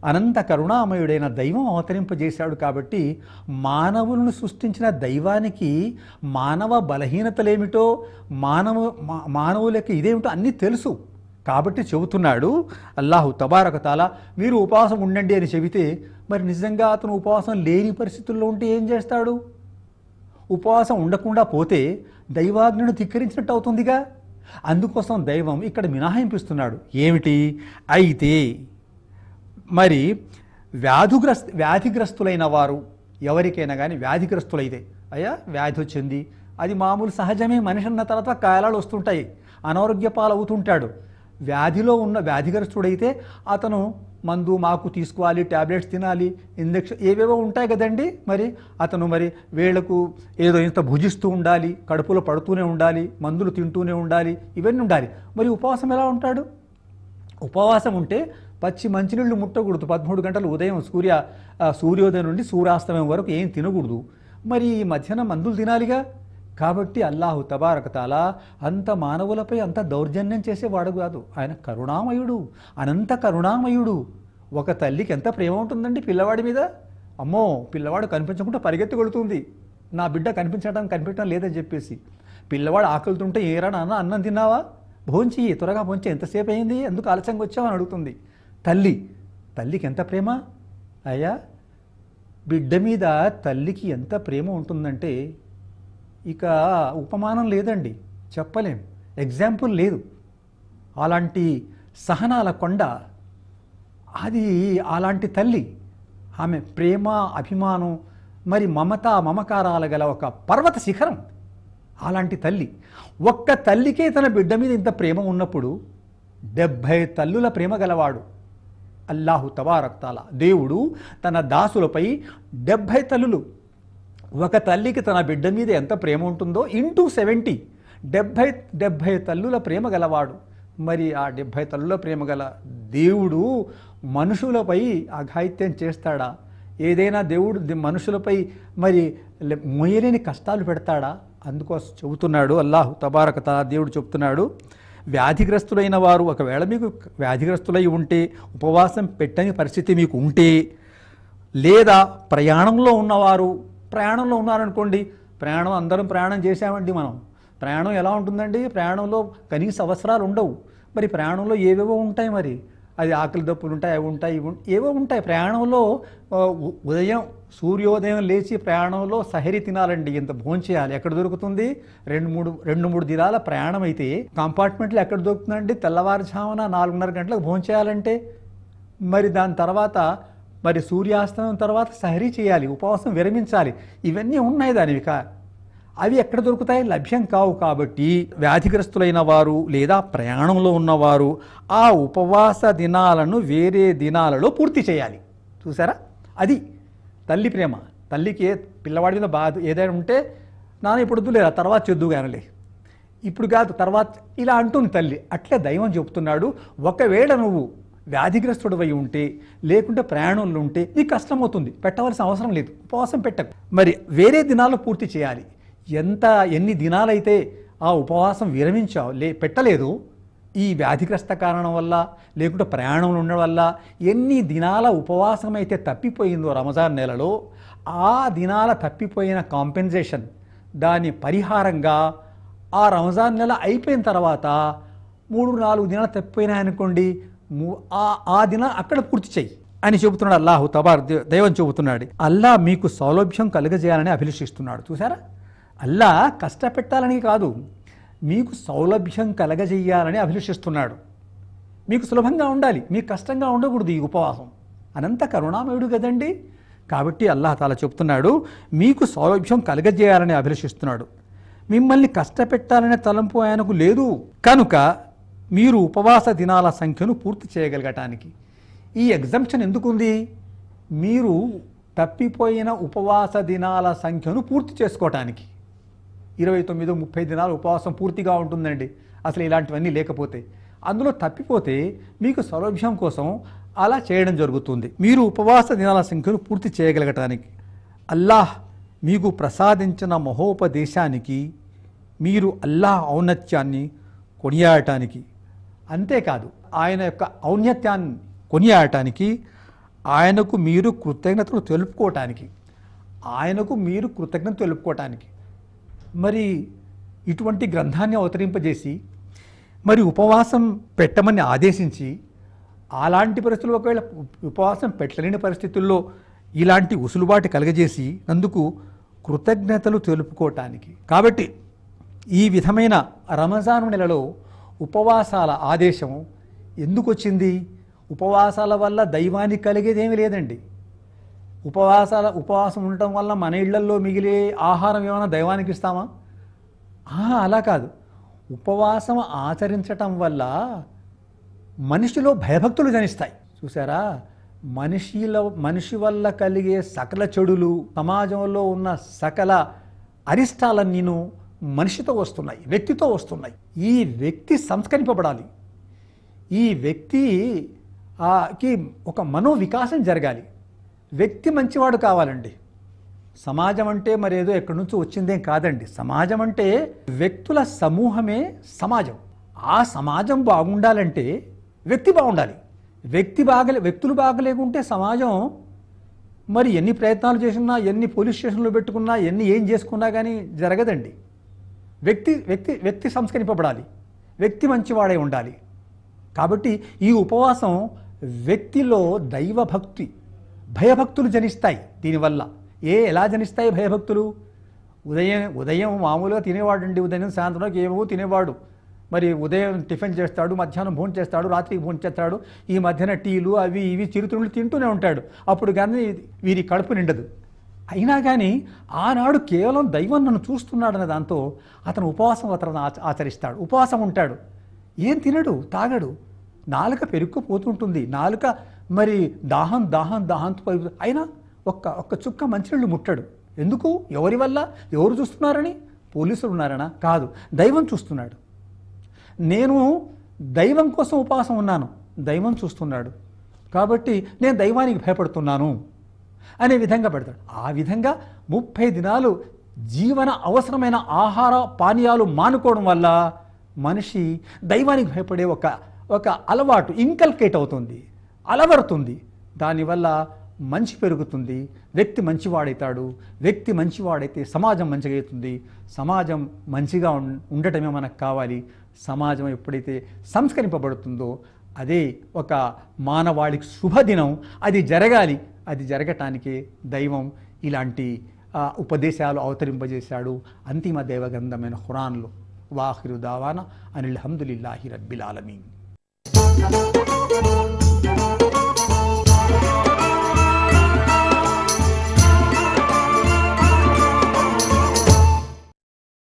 అనంత కరుణామయుడైన దైవం అవతరింపజేశాడు. కాబట్టి మానవులను సృష్టించిన దైవానికి మానవ బలహీనతలేమిటో మానవులకి ఇదేమిటో అన్నీ తెలుసు. కాబట్టి చెబుతున్నాడు అల్లాహు తబారక తాలా, మీరు ఉపవాసం ఉండండి అని చెబితే మరి నిజంగా అతను ఉపవాసం లేని పరిస్థితుల్లో ఉంటే ఏం చేస్తాడు? ఉపవాసం ఉండకుండా పోతే దైవాజ్ఞను ధిక్కరించినట్టు అవుతుందిగా. అందుకోసం దైవం ఇక్కడ మినహాయింపిస్తున్నాడు. ఏమిటి? అయితే మరి వ్యాధిగ్రస్తులైన వారు ఎవరికైనా కానీ వ్యాధిగ్రస్తులైతే, అయ్యా వ్యాధి వచ్చింది, అది మామూలు సహజమే, మనిషి అన్న తర్వాత కాయలాలు వస్తుంటాయి, అనారోగ్య పాలవుతుంటాడు. వ్యాధిలో ఉన్న వ్యాధిగ్రస్తుడైతే అతను మందు మాకు తీసుకోవాలి, ట్యాబ్లెట్స్ తినాలి, ఇంజెక్షన్ ఏవేవో ఉంటాయి కదండి. మరి అతను మరి వేళకు ఏదో ఇంత భుజిస్తూ ఉండాలి, కడుపులో పడుతూనే ఉండాలి, మందులు తింటూనే ఉండాలి, ఇవన్నీ ఉండాలి. మరి ఉపవాసం ఎలా ఉంటాడు? ఉపవాసం ఉంటే పచ్చి మంచినీళ్ళు ముట్టకూడదు. 13 గంటలు ఉదయం సూర్యోదయం నుండి సూర్యాస్తమయం వరకు ఏం తినకూడదు. మరి ఈ మధ్యాహ్నం మందులు తినాలిగా. కాబట్టి అల్లాహు తబారక తాలా అంత మానవులపై అంత దౌర్జన్యం చేసేవాడు కాదు. ఆయన కరుణామయుడు, అనంత కరుణామయుడు. ఒక తల్లికి ఎంత ప్రేమ ఉంటుందండి పిల్లవాడి మీద. అమ్మో, పిల్లవాడు కనిపించకుండా పరిగెత్తి కొడుతుంది, నా బిడ్డ కనిపించడం లేదని చెప్పేసి. పిల్లవాడు ఆకలితుంటే ఏరా నాన్న అన్నం తిన్నావా, భోంచి త్వరగా భోంచి, ఎంతసేపు అయింది, ఎందుకు ఆలస్యంగా వచ్చావని అడుగుతుంది తల్లికి ఎంత ప్రేమ. అయ్యా, బిడ్డ మీద తల్లికి ఎంత ప్రేమ ఉంటుందంటే ఇక ఉపమానం లేదండి, చెప్పలేం, ఎగ్జాంపుల్ లేదు. అలాంటి సహనాల కొండ అది, అలాంటి తల్లి, ఆమె ప్రేమ అభిమానం మరి మమకారాల గల ఒక పర్వత శిఖరం అలాంటి తల్లి. ఒక్క తల్లికే తన బిడ్డ మీద ఇంత ప్రేమ ఉన్నప్పుడు 70 తల్లుల ప్రేమ గలవాడు అల్లాహు తబారక తాలా. దేవుడు తన దాసులపై 70 తల్లులు, ఒక తల్లికి తన బిడ్డ మీద ఎంత ప్రేమ ఉంటుందో ఇంటూ 70, 70 తల్లుల ప్రేమ గలవాడు. మరి ఆ 70 తల్లుల ప్రేమ గల దేవుడు మనుషులపై అఘాయిత్యం చేస్తాడా? ఏదైనా దేవుడు మనుషులపై మరి మొయ్యలేని కష్టాలు పెడతాడా? అందుకోసం చెబుతున్నాడు అల్లాహు తబారక తాలా. దేవుడు చెబుతున్నాడు, వ్యాధిగ్రస్తులైన వారు ఒకవేళ మీకు వ్యాధిగ్రస్తులై ఉంటే, ఉపవాసం పెట్టని పరిస్థితి మీకు ఉంటే, లేదా ప్రయాణంలో ఉన్నారనుకోండి. అందరం ప్రయాణం చేశామండి. ప్రయాణం ఎలా ఉంటుందండి? ప్రయాణంలో కనీస అవసరాలు ఉండవు. మరి ప్రయాణంలో ఏవేవో ఉంటాయి. మరి అది ఆకలి దప్పులు ఉంటాయి, అవి ఉంటాయి, ఏవో ఉంటాయి. ప్రయాణంలో సూర్యోదయం లేచి ప్రయాణంలో సహరీ తినాలండి, ఇంత భోంచేయాలి. ఎక్కడ దొరుకుతుంది? 2-3 దినాల ప్రయాణం అయితే కంపార్ట్మెంట్లో ఎక్కడ దొరుకుతుందండి? తెల్లవారుజామున 4:30 గంటలకు భోంచేయాలంటే మరి దాని తర్వాత మరి సూర్యాస్తమయం తర్వాత సహరీ చేయాలి, ఉపవాసం విరమించాలి. ఇవన్నీ ఉన్నాయి దానివిక. అవి ఎక్కడ దొరుకుతాయి? లభ్యం కావు. కాబట్టి వ్యాధిగ్రస్తులైన వారు లేదా ప్రయాణంలో ఉన్నవారు ఆ ఉపవాస దినాలను వేరే దినాలలో పూర్తి చేయాలి. చూసారా? అది తల్లి ప్రేమ. తల్లికి పిల్లవాడి మీద బాధ ఏదైనా ఉంటే, నాన్న ఇప్పుడు వద్దులేరా, తర్వాత చెద్దు కానలే, ఇప్పుడు కాదు తర్వాత, ఇలా అంటుంది తల్లి. అట్లే దైవం చెబుతున్నాడు, ఒకవేళ నువ్వు వ్యాధిగ్రస్తుడివై ఉంటే లేకుంటే ప్రయాణంలో ఉంటే నీకు కష్టమవుతుంది, పెట్టవలసిన అవసరం లేదు, ఉపవాసం పెట్టకు. మరి వేరే దినాల్లో పూర్తి చేయాలి. ఎన్ని దినాలైతే ఆ ఉపవాసం విరమించావు, పెట్టలేదు, ఈ వ్యాధిగ్రస్త కారణం వల్ల లేకుంటే ప్రయాణంలో ఉండడం వల్ల ఎన్ని దినాల ఉపవాసం అయితే తప్పిపోయిందో రమజాన్ నెలలో, ఆ దినాల తప్పిపోయిన కాంపెన్సేషన్, దాని పరిహారంగా ఆ రమజాన్ నెల అయిపోయిన తర్వాత 3-4 దినాలు తప్పిపోయినాయనుకోండి, ఆ దినం అక్కడ పూర్తి చెయ్యి అని చెబుతున్నాడు అల్లాహు తబార్. దైవం చెబుతున్నాడు, అల్లా మీకు సౌలభ్యం కలుగజేయాలని అభిలషిస్తున్నాడు. చూసారా? అల్లా కష్టపెట్టాలని కాదు, మీకు సౌలభ్యం కలగజేయాలని అభిలషిస్తున్నాడు. మీకు సులభంగా ఉండాలి, మీకు కష్టంగా ఉండకూడదు ఈ ఉపవాసం. అనంత కరుణామయుడు కదండి. కాబట్టి అల్లాహ్ తాలా చెప్తున్నాడు, మీకు సౌలభ్యం కలగజేయాలని అభిలషిస్తున్నాడు. మిమ్మల్ని కష్టపెట్టాలనే తలంపు ఆయనకు లేదు. కనుక మీరు ఉపవాస దినాల సంఖ్యను పూర్తి చేయగలగటానికి ఈ ఎగ్జంప్షన్ ఎందుకుంది? మీరు తప్పిపోయిన ఉపవాస దినాల సంఖ్యను పూర్తి చేసుకోవటానికి. 29-30 దినాలు ఉపవాసం పూర్తిగా ఉంటుందండి అసలు ఇలాంటివన్నీ లేకపోతే. అందులో తప్పిపోతే మీకు సౌలభ్యం కోసం అలా చేయడం జరుగుతుంది. మీరు ఉపవాస దినాల సంఖ్యను పూర్తి చేయగలగటానికి అల్లాహ్ మీకు ప్రసాదించిన మహోపదేశానికి, మీరు అల్లాహ్ ఔన్నత్యాన్ని కొనియాడటానికి, అంతేకాదు ఆయన యొక్క ఔన్నత్యాన్ని కొనియాడటానికి ఆయనకు మీరు కృతజ్ఞతలు తెలుపుకోవటానికి, ఆయనకు మీరు కృతజ్ఞత తెలుపుకోవటానికి మరి ఇటువంటి గ్రంథాన్ని అవతరింపజేసి మరి ఉపవాసం పెట్టమని ఆదేశించి, అలాంటి పరిస్థితుల్లో ఒకవేళ ఉపవాసం పెట్టలేని పరిస్థితుల్లో ఇలాంటి ఉసులుబాటు కలగజేసి నందుకు కృతజ్ఞతలు తెలుపుకోవటానికి. కాబట్టి ఈ విధమైన రంజాను నెలలో ఉపవాసాల ఆదేశం ఎందుకు వచ్చింది? ఉపవాసాల వల్ల దైవానికి కలిగేదేమీ లేదండి. ఉపవాసం ఉండటం వల్ల మన ఇళ్లల్లో మిగిలే ఆహారం ఏమైనా దైవానికి ఇస్తామా? అలా కాదు. ఉపవాసం ఆచరించటం వల్ల మనిషిలో భయభక్తులు జనిస్తాయి. చూసారా, మనిషి వల్ల కలిగే సకల చెడులు, సమాజంలో ఉన్న సకల అరిష్టాలన్నీను మనిషితో వస్తున్నాయి, వ్యక్తితో వస్తున్నాయి. ఈ వ్యక్తి సంస్కరింపబడాలి. ఈ వ్యక్తికి ఒక మనోవికాసం జరగాలి. వ్యక్తి మంచివాడు కావాలండి. సమాజం అంటే మరేదో ఎక్కడి నుంచో వచ్చిందేం కాదండి. సమాజం అంటే వ్యక్తుల సమూహమే సమాజం. ఆ సమాజం బాగుండాలంటే వ్యక్తి బాగుండాలి. వ్యక్తులు బాగలేకుంటే సమాజం మరి ఎన్ని ప్రయత్నాలు చేసినా, ఎన్ని పోలీస్ స్టేషన్లు పెట్టుకున్నా, ఏం చేసుకున్నా కానీ జరగదండి. వ్యక్తి సంస్కరింపబడాలి. వ్యక్తి మంచివాడై ఉండాలి. కాబట్టి ఈ ఉపవాసం వ్యక్తిలో దైవభక్తి, భయభక్తులు జనిస్తాయి. దీనివల్ల ఎలా జనిస్తాయి భయభక్తులు? ఉదయం మామూలుగా తినేవాడండి. ఉదయం సాయంత్రం ఏమో తినేవాడు. మరి ఉదయం టిఫిన్ చేస్తాడు, మధ్యాహ్నం భోజనం చేస్తాడు, రాత్రికి భోజనం చేస్తాడు. ఈ మధ్యన టీలు అవి ఇవి చిరుతిండ్లు తింటూనే ఉంటాడు. అప్పుడు కానీ వీరి కడుపు నిండదు. అయినా కానీ ఆనాడు కేవలం దైవం నన్ను చూస్తున్నాడనే దాంతో అతను ఉపవాసం ఆచరిస్తాడు. ఉపవాసం ఉంటాడు. ఏం తినడు, తాగడు. నాలుక పెరుక్కుపోతుంటుంది. నాలుక మరి దాహంతో అయినా ఒక్క చుక్క మంచినీళ్ళు ముట్టాడు. ఎందుకు? ఎవరి వల్ల? ఎవరు చూస్తున్నారని? పోలీసులు ఉన్నారనా? కాదు, దైవం చూస్తున్నాడు. నేను దైవం కోసం ఉపవాసం ఉన్నాను, దైవం చూస్తున్నాడు, కాబట్టి నేను దైవానికి భయపడుతున్నాను అనే విధంగా పెడతాడు. ఆ విధంగా 30 దినాలు జీవన అవసరమైన ఆహార పానీయాలు మానుకోవడం వల్ల మనిషి దైవానికి భయపడే ఒక అలవాటు ఇంకల్కేట్ అవుతుంది, అలవరుతుంది. దానివల్ల మంచి పెరుగుతుంది, వ్యక్తి మంచివాడవుతాడు. వ్యక్తి మంచివాడైతే సమాజం మంచిగా అవుతుంది. సమాజం మంచిగా ఉండటమే మనకు కావాలి. సమాజం ఎప్పుడైతే సంస్కరింపబడుతుందో అదే ఒక మానవాళికి శుభదినం. అది జరగాలి. అది జరగటానికే దైవం ఇలాంటి ఉపదేశాలు అవతరింపజేశాడు అంతిమ దైవగ్రంథమైన ఖురాన్లో. వాఖిరు దావానా అనిల్ హమ్దులిల్లాహి రబ్బిల్ ఆలమీన్.